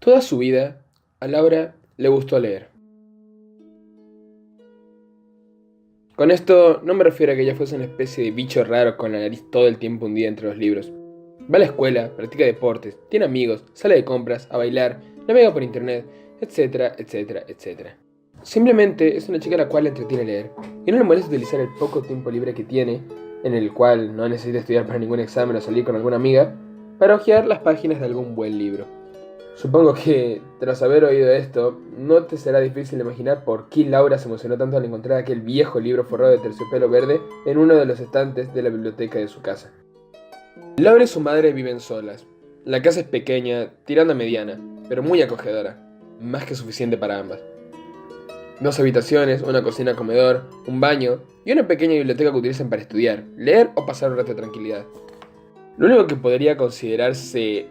Toda su vida, a Laura le gustó leer. Con esto no me refiero a que ella fuese una especie de bicho raro con la nariz todo el tiempo hundida entre los libros. Va a la escuela, practica deportes, tiene amigos, sale de compras, a bailar, navega por internet, etcétera, etcétera, etcétera. Simplemente es una chica a la cual le entretiene leer, y no le molesta utilizar el poco tiempo libre que tiene, en el cual no necesita estudiar para ningún examen o salir con alguna amiga, para hojear las páginas de algún buen libro. Supongo que, tras haber oído esto, no te será difícil imaginar por qué Laura se emocionó tanto al encontrar aquel viejo libro forrado de terciopelo verde en uno de los estantes de la biblioteca de su casa. Laura y su madre viven solas. La casa es pequeña, tirando a mediana, pero muy acogedora, más que suficiente para ambas. 2 habitaciones, una cocina-comedor, un baño y una pequeña biblioteca que utilizan para estudiar, leer o pasar un rato de tranquilidad. Lo único que podría considerarse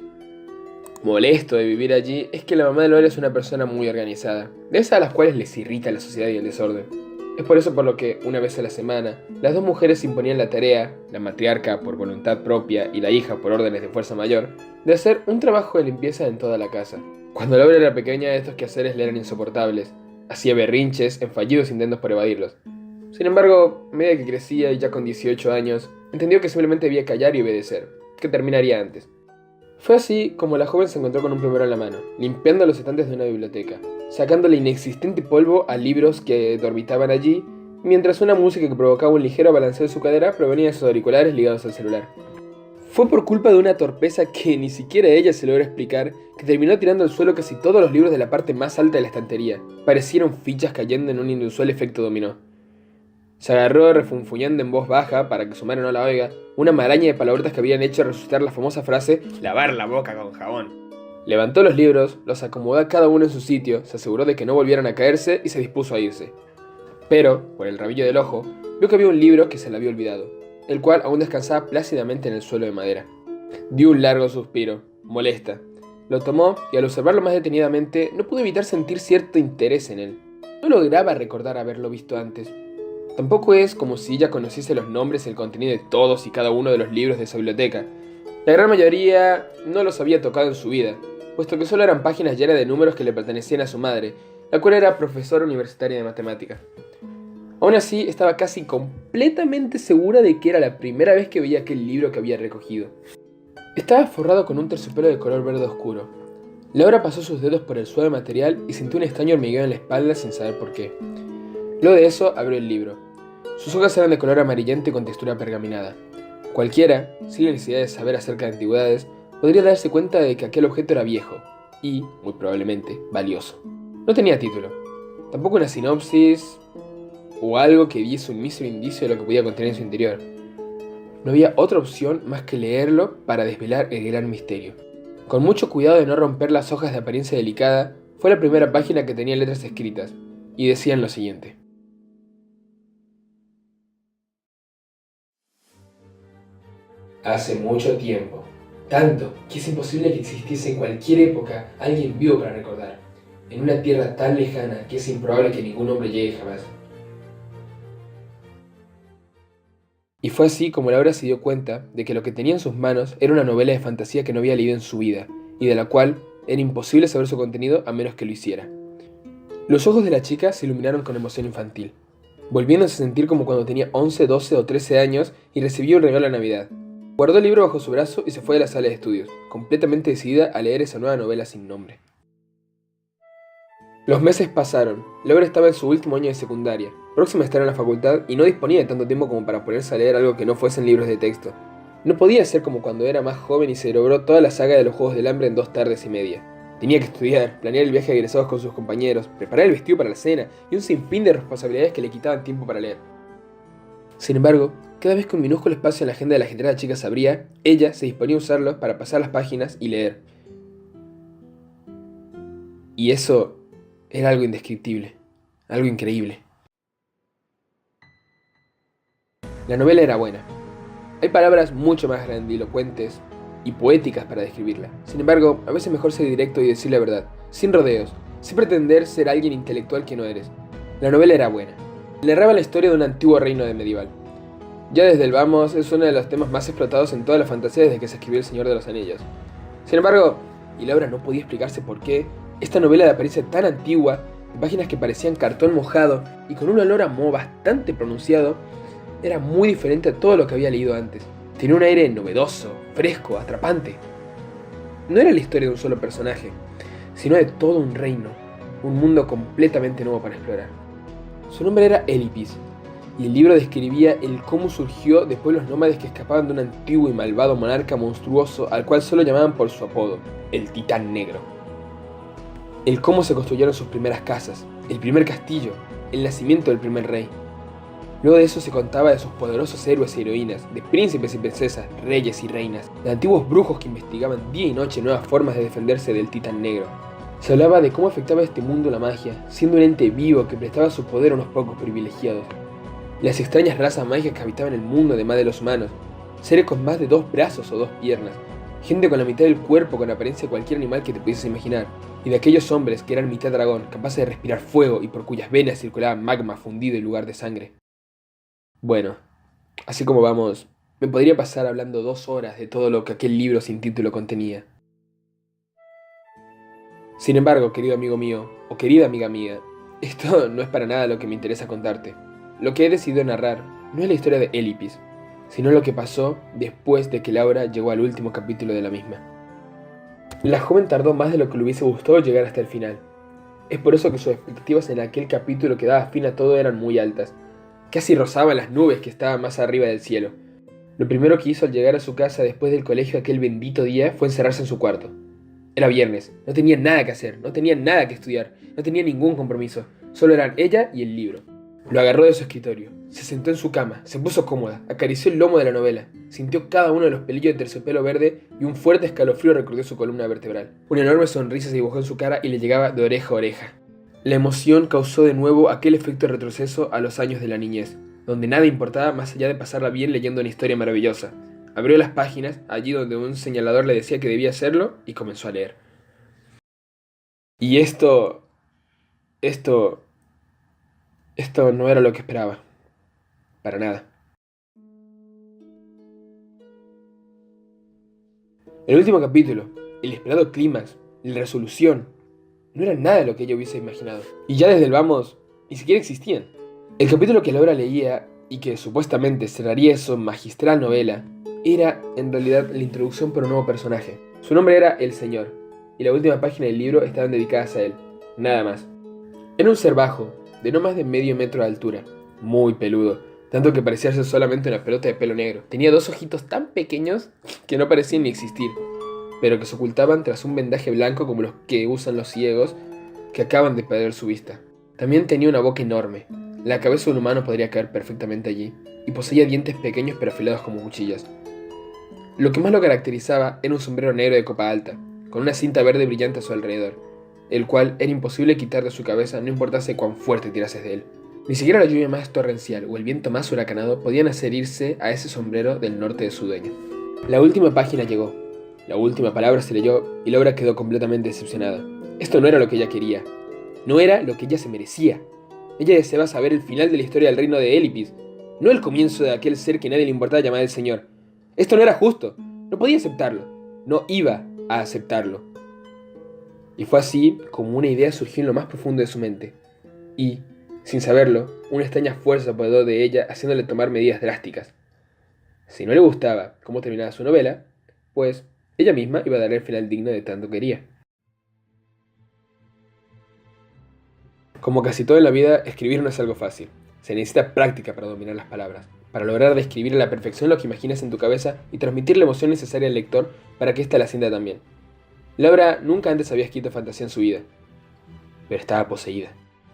molesto de vivir allí es que la mamá de Laura es una persona muy organizada, de esas a las cuales les irrita la sociedad y el desorden. Es por eso por lo que, una vez a la semana, las 2 mujeres se imponían la tarea, la matriarca por voluntad propia y la hija por órdenes de fuerza mayor, de hacer un trabajo de limpieza en toda la casa. Cuando Laura era pequeña, estos quehaceres le eran insoportables, hacía berrinches en fallidos intentos por evadirlos. Sin embargo, a medida que crecía y ya con 18 años, entendió que simplemente debía callar y obedecer, que terminaría antes. Fue así como la joven se encontró con un plumero en la mano, limpiando los estantes de una biblioteca, sacándole inexistente polvo a libros que orbitaban allí, mientras una música que provocaba un ligero balanceo de su cadera provenía de sus auriculares ligados al celular. Fue por culpa de una torpeza que ni siquiera ella se logra explicar, que terminó tirando al suelo casi todos los libros de la parte más alta de la estantería. Parecieron fichas cayendo en un inusual efecto dominó. Se agarró refunfuñando en voz baja, para que su madre no la oiga, una maraña de palabrotas que habían hecho resucitar la famosa frase «lavar la boca con jabón». Levantó los libros, los acomodó a cada uno en su sitio, se aseguró de que no volvieran a caerse y se dispuso a irse. Pero, por el rabillo del ojo, vio que había un libro que se le había olvidado, el cual aún descansaba plácidamente en el suelo de madera. Dio un largo suspiro, molesta. Lo tomó y al observarlo más detenidamente no pudo evitar sentir cierto interés en él. No lograba recordar haberlo visto antes. Tampoco es como si ella conociese los nombres y el contenido de todos y cada uno de los libros de esa biblioteca. La gran mayoría no los había tocado en su vida, puesto que solo eran páginas llenas de números que le pertenecían a su madre, la cual era profesora universitaria de matemáticas. Aún así, estaba casi completamente segura de que era la primera vez que veía aquel libro que había recogido. Estaba forrado con un terciopelo de color verde oscuro. Laura pasó sus dedos por el suave material y sintió un extraño hormigueo en la espalda sin saber por qué. Luego de eso, abrió el libro. Sus hojas eran de color amarillento y con textura pergaminada. Cualquiera, sin necesidad de saber acerca de antigüedades, podría darse cuenta de que aquel objeto era viejo y, muy probablemente, valioso. No tenía título, tampoco una sinopsis o algo que diese un mísero indicio de lo que podía contener en su interior. No había otra opción más que leerlo para desvelar el gran misterio. Con mucho cuidado de no romper las hojas de apariencia delicada, fue la primera página que tenía letras escritas, y decían lo siguiente. Hace mucho tiempo, tanto que es imposible que existiese en cualquier época alguien vivo para recordar, en una tierra tan lejana que es improbable que ningún hombre llegue jamás. Y fue así como Laura se dio cuenta de que lo que tenía en sus manos era una novela de fantasía que no había leído en su vida, y de la cual era imposible saber su contenido a menos que lo hiciera. Los ojos de la chica se iluminaron con emoción infantil, volviéndose a sentir como cuando tenía 11, 12 o 13 años y recibió un regalo de Navidad. Guardó el libro bajo su brazo y se fue de la sala de estudios, completamente decidida a leer esa nueva novela sin nombre. Los meses pasaron. Laura estaba en su último año de secundaria, próxima a estar en la facultad y no disponía de tanto tiempo como para ponerse a leer algo que no fuesen libros de texto. No podía ser como cuando era más joven y se logró toda la saga de los Juegos del Hambre en 2 tardes y media. Tenía que estudiar, planear el viaje de egresados con sus compañeros, preparar el vestido para la cena y un sinfín de responsabilidades que le quitaban tiempo para leer. Sin embargo, cada vez que un minúsculo espacio en la agenda de la ajetreada chica se abría, ella se disponía a usarlo para pasar las páginas y leer. Y eso era algo indescriptible, algo increíble. La novela era buena. Hay palabras mucho más grandilocuentes y poéticas para describirla. Sin embargo, a veces es mejor ser directo y decir la verdad, sin rodeos, sin pretender ser alguien intelectual que no eres. La novela era buena. Narraba la historia de un antiguo reino de medieval. Ya desde el vamos es uno de los temas más explotados en toda la fantasía desde que se escribió El Señor de los Anillos. Sin embargo, y Laura no podía explicarse por qué, esta novela de apariencia tan antigua, de páginas que parecían cartón mojado y con un olor a moho bastante pronunciado, era muy diferente a todo lo que había leído antes. Tenía un aire novedoso, fresco, atrapante. No era la historia de un solo personaje, sino de todo un reino, un mundo completamente nuevo para explorar. Su nombre era Elipis, y el libro describía el cómo surgió de pueblos nómades que escapaban de un antiguo y malvado monarca monstruoso al cual solo llamaban por su apodo, el Titán Negro. El cómo se construyeron sus primeras casas, el primer castillo, el nacimiento del primer rey. Luego de eso se contaba de sus poderosos héroes y heroínas, de príncipes y princesas, reyes y reinas, de antiguos brujos que investigaban día y noche nuevas formas de defenderse del Titán Negro. Se hablaba de cómo afectaba a este mundo la magia, siendo un ente vivo que prestaba su poder a unos pocos privilegiados. Las extrañas razas mágicas que habitaban el mundo además de los humanos, seres con más de 2 brazos o 2 piernas, gente con la mitad del cuerpo con apariencia de cualquier animal que te pudieses imaginar, y de aquellos hombres que eran mitad dragón, capaces de respirar fuego y por cuyas venas circulaba magma fundido en lugar de sangre. Bueno, así como vamos, me podría pasar hablando 2 horas de todo lo que aquel libro sin título contenía. Sin embargo, querido amigo mío, o querida amiga mía, esto no es para nada lo que me interesa contarte. Lo que he decidido narrar no es la historia de Elipis, sino lo que pasó después de que Laura llegó al último capítulo de la misma. La joven tardó más de lo que le hubiese gustado llegar hasta el final. Es por eso que sus expectativas en aquel capítulo que daba fin a todo eran muy altas. Casi rozaban las nubes que estaban más arriba del cielo. Lo primero que hizo al llegar a su casa después del colegio aquel bendito día fue encerrarse en su cuarto. Era viernes, no tenía nada que hacer, no tenía nada que estudiar, no tenía ningún compromiso, solo eran ella y el libro. Lo agarró de su escritorio, se sentó en su cama, se puso cómoda, acarició el lomo de la novela, sintió cada uno de los pelillos de terciopelo verde y un fuerte escalofrío recorrió su columna vertebral. Una enorme sonrisa se dibujó en su cara y le llegaba de oreja a oreja. La emoción causó de nuevo aquel efecto de retroceso a los años de la niñez, donde nada importaba más allá de pasarla bien leyendo una historia maravillosa. Abrió las páginas, allí donde un señalador le decía que debía hacerlo, y comenzó a leer. Y esto no era lo que esperaba. Para nada. El último capítulo, el esperado clímax, la resolución, no era nada de lo que ella hubiese imaginado. Y ya desde el vamos, ni siquiera existían. El capítulo que Laura leía, y que supuestamente cerraría su magistral novela, era en realidad la introducción para un nuevo personaje. Su nombre era El Señor, y la última página del libro estaban dedicadas a él, nada más. Era un ser bajo, de no más de medio metro de altura, muy peludo, tanto que parecía ser solamente una pelota de pelo negro. Tenía 2 ojitos tan pequeños que no parecían ni existir, pero que se ocultaban tras un vendaje blanco como los que usan los ciegos que acaban de perder su vista. También tenía una boca enorme, la cabeza de un humano podría caer perfectamente allí, y poseía dientes pequeños pero afilados como cuchillas. Lo que más lo caracterizaba era un sombrero negro de copa alta, con una cinta verde brillante a su alrededor, el cual era imposible quitar de su cabeza no importase cuán fuerte tirases de él. Ni siquiera la lluvia más torrencial o el viento más huracanado podían hacer irse a ese sombrero del norte de su dueño. La última página llegó, la última palabra se leyó y Laura quedó completamente decepcionada. Esto no era lo que ella quería, no era lo que ella se merecía. Ella deseaba saber el final de la historia del reino de Elipis, no el comienzo de aquel ser que nadie le importaba llamar el Señor. Esto no era justo, no podía aceptarlo, no iba a aceptarlo. Y fue así como una idea surgió en lo más profundo de su mente. Y, sin saberlo, una extraña fuerza se apoderó de ella haciéndole tomar medidas drásticas. Si no le gustaba cómo terminaba su novela, pues ella misma iba a darle el final digno de tanto quería. Como casi todo en la vida, escribir no es algo fácil. Se necesita práctica para dominar las palabras, para lograr describir a la perfección lo que imaginas en tu cabeza y transmitir la emoción necesaria al lector para que ésta la sienta también. Laura nunca antes había escrito fantasía en su vida, pero estaba poseída.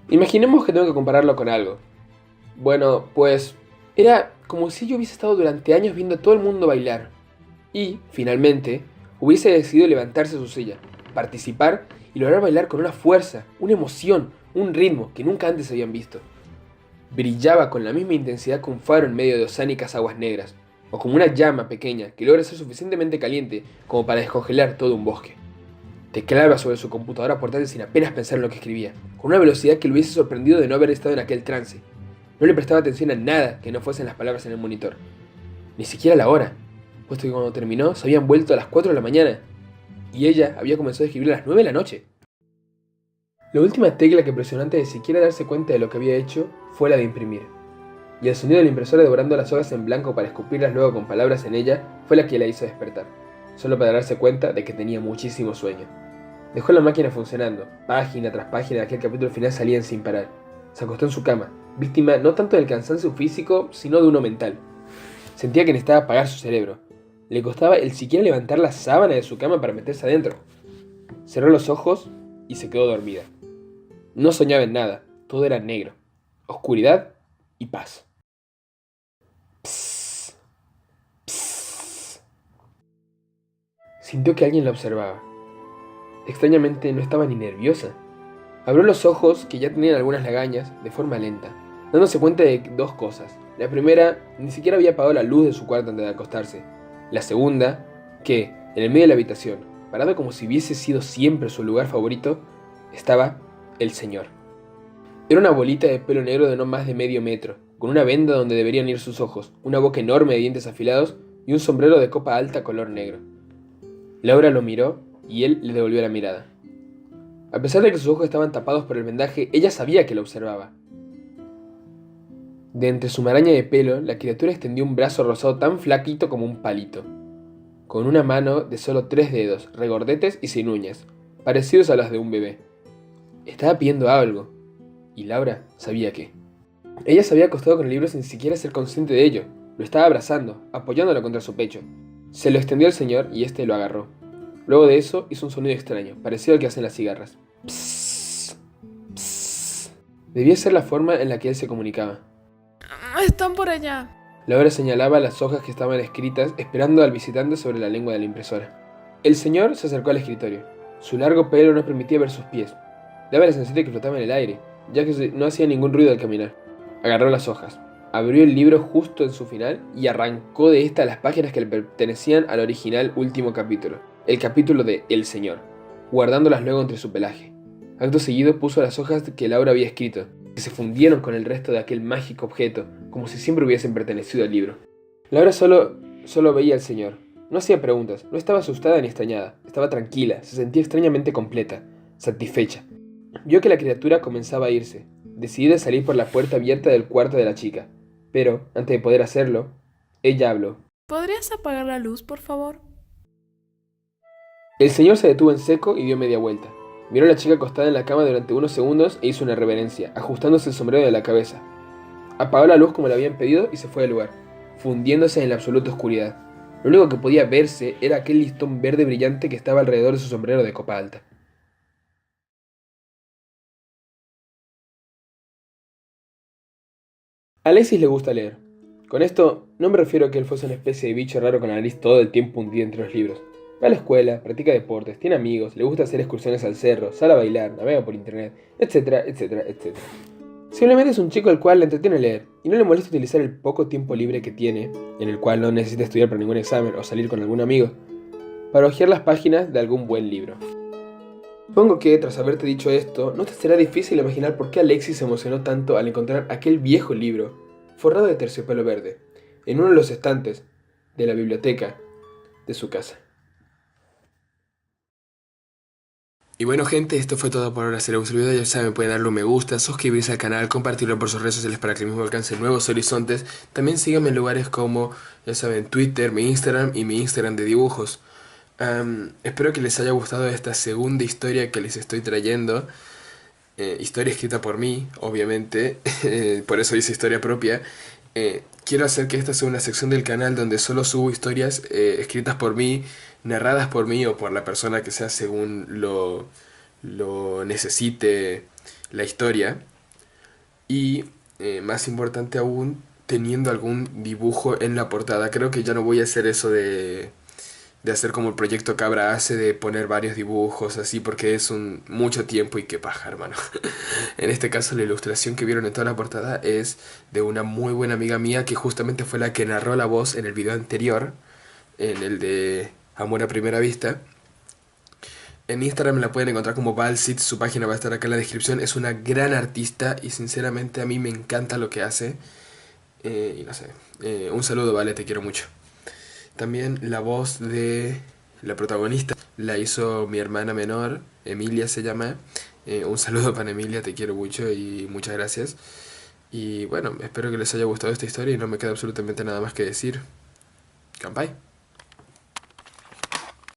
Imaginemos que tengo que compararlo con algo. Bueno, pues era como si yo hubiese estado durante años viendo a todo el mundo bailar y, finalmente, hubiese decidido levantarse de su silla, participar y lograr bailar con una fuerza, una emoción, un ritmo que nunca antes habían visto. Brillaba con la misma intensidad que un faro en medio de oceánicas aguas negras, o como una llama pequeña que logra ser suficientemente caliente como para descongelar todo un bosque. Tecleaba sobre su computadora portátil sin apenas pensar en lo que escribía, con una velocidad que lo hubiese sorprendido de no haber estado en aquel trance. No le prestaba atención a nada que no fuesen las palabras en el monitor, ni siquiera la hora, puesto que cuando terminó se habían vuelto a las 4 de la mañana. y ella había comenzado a escribir a las 9 de la noche. La última tecla que presionó antes de siquiera darse cuenta de lo que había hecho fue la de imprimir, y el sonido de la impresora devorando las hojas en blanco para escupirlas luego con palabras en ella fue la que la hizo despertar, solo para darse cuenta de que tenía muchísimo sueño. Dejó la máquina funcionando, página tras página de aquel capítulo final salían sin parar. Se acostó en su cama, víctima no tanto del cansancio físico, sino de uno mental. Sentía que necesitaba apagar su cerebro. Le costaba el siquiera levantar la sábana de su cama para meterse adentro. Cerró los ojos y se quedó dormida. No soñaba en nada, todo era negro, oscuridad y paz. Psss, psss. Sintió que alguien la observaba. Extrañamente no estaba ni nerviosa. Abrió los ojos, que ya tenían algunas lagañas, de forma lenta, dándose cuenta de dos cosas. La primera, ni siquiera había apagado la luz de su cuarto antes de acostarse. La segunda, que, en el medio de la habitación, parado como si hubiese sido siempre su lugar favorito, estaba el señor. Era una bolita de pelo negro de no más de medio metro, con una venda donde deberían ir sus ojos, una boca enorme de dientes afilados y un sombrero de copa alta color negro. Laura lo miró y él le devolvió la mirada. A pesar de que sus ojos estaban tapados por el vendaje, ella sabía que lo observaba. De entre su maraña de pelo, la criatura extendió un brazo rosado tan flaquito como un palito, con una mano de solo 3 dedos, regordetes y sin uñas, parecidos a las de un bebé. Estaba pidiendo algo, y Laura sabía qué. Ella se había acostado con el libro sin siquiera ser consciente de ello. Lo estaba abrazando, apoyándolo contra su pecho. Se lo extendió al señor y este lo agarró. Luego de eso hizo un sonido extraño, parecido al que hacen las cigarras. Psss, psss. Debía ser la forma en la que él se comunicaba. Están por allá. Laura señalaba las hojas que estaban escritas, esperando al visitante sobre la lengua de la impresora. El señor se acercó al escritorio. Su largo pelo no permitía ver sus pies. Daba la sensación de que flotaba en el aire, ya que no hacía ningún ruido al caminar. Agarró las hojas, abrió el libro justo en su final y arrancó de esta las páginas que le pertenecían al original último capítulo, el capítulo de El Señor, guardándolas luego entre su pelaje. Acto seguido puso las hojas que Laura había escrito, que se fundieron con el resto de aquel mágico objeto, como si siempre hubiesen pertenecido al libro. Laura solo veía al señor. No hacía preguntas, no estaba asustada ni extrañada, estaba tranquila, se sentía extrañamente completa, satisfecha. Vio que la criatura comenzaba a irse, decidida a salir por la puerta abierta del cuarto de la chica, pero, antes de poder hacerlo, ella habló. ¿Podrías apagar la luz, por favor? El señor se detuvo en seco y dio media vuelta. Miró a la chica acostada en la cama durante unos segundos e hizo una reverencia, ajustándose el sombrero de la cabeza. Apagó la luz como le habían pedido y se fue del lugar, fundiéndose en la absoluta oscuridad. Lo único que podía verse era aquel listón verde brillante que estaba alrededor de su sombrero de copa alta. A Alexis le gusta leer. Con esto no me refiero a que él fuese una especie de bicho raro con la nariz todo el tiempo hundida entre los libros. Va a la escuela, practica deportes, tiene amigos, le gusta hacer excursiones al cerro, sale a bailar, navega por internet, etcétera, etcétera, etcétera. Simplemente es un chico al cual le entretiene leer y no le molesta utilizar el poco tiempo libre que tiene, en el cual no necesita estudiar para ningún examen o salir con algún amigo, para hojear las páginas de algún buen libro. Supongo que, tras haberte dicho esto, no te será difícil imaginar por qué Alexis se emocionó tanto al encontrar aquel viejo libro, forrado de terciopelo verde, en uno de los estantes de la biblioteca de su casa. Y bueno gente, esto fue todo por ahora. Si les gustó el video ya saben, pueden darle un me gusta, suscribirse al canal, compartirlo por sus redes sociales para que el mismo alcance nuevos horizontes. También síganme en lugares como, ya saben, Twitter, mi Instagram y mi Instagram de dibujos. Espero que les haya gustado esta segunda historia que les estoy trayendo. Historia escrita por mí, obviamente, por eso hice historia propia. Quiero hacer que esta sea una sección del canal donde solo subo historias escritas por mí, narradas por mí o por la persona que sea según lo necesite la historia. Y más importante aún, teniendo algún dibujo en la portada. Creo que ya no voy a hacer eso de hacer como el proyecto Cabra hace, de poner varios dibujos así, porque es mucho tiempo y qué paja, hermano. En este caso la ilustración que vieron en toda la portada es de una muy buena amiga mía que justamente fue la que narró la voz en el video anterior, en el de Amor a Primera Vista. En Instagram la pueden encontrar como Balsit, su página va a estar acá en la descripción. Es una gran artista y sinceramente a mí me encanta lo que hace. Y no sé, un saludo, Vale, te quiero mucho. También la voz de la protagonista La hizo mi hermana menor, Emilia se llama. Un saludo para Emilia, te quiero mucho y muchas gracias. Y bueno, espero que les haya gustado esta historia y no me queda absolutamente nada más que decir. Kanpai.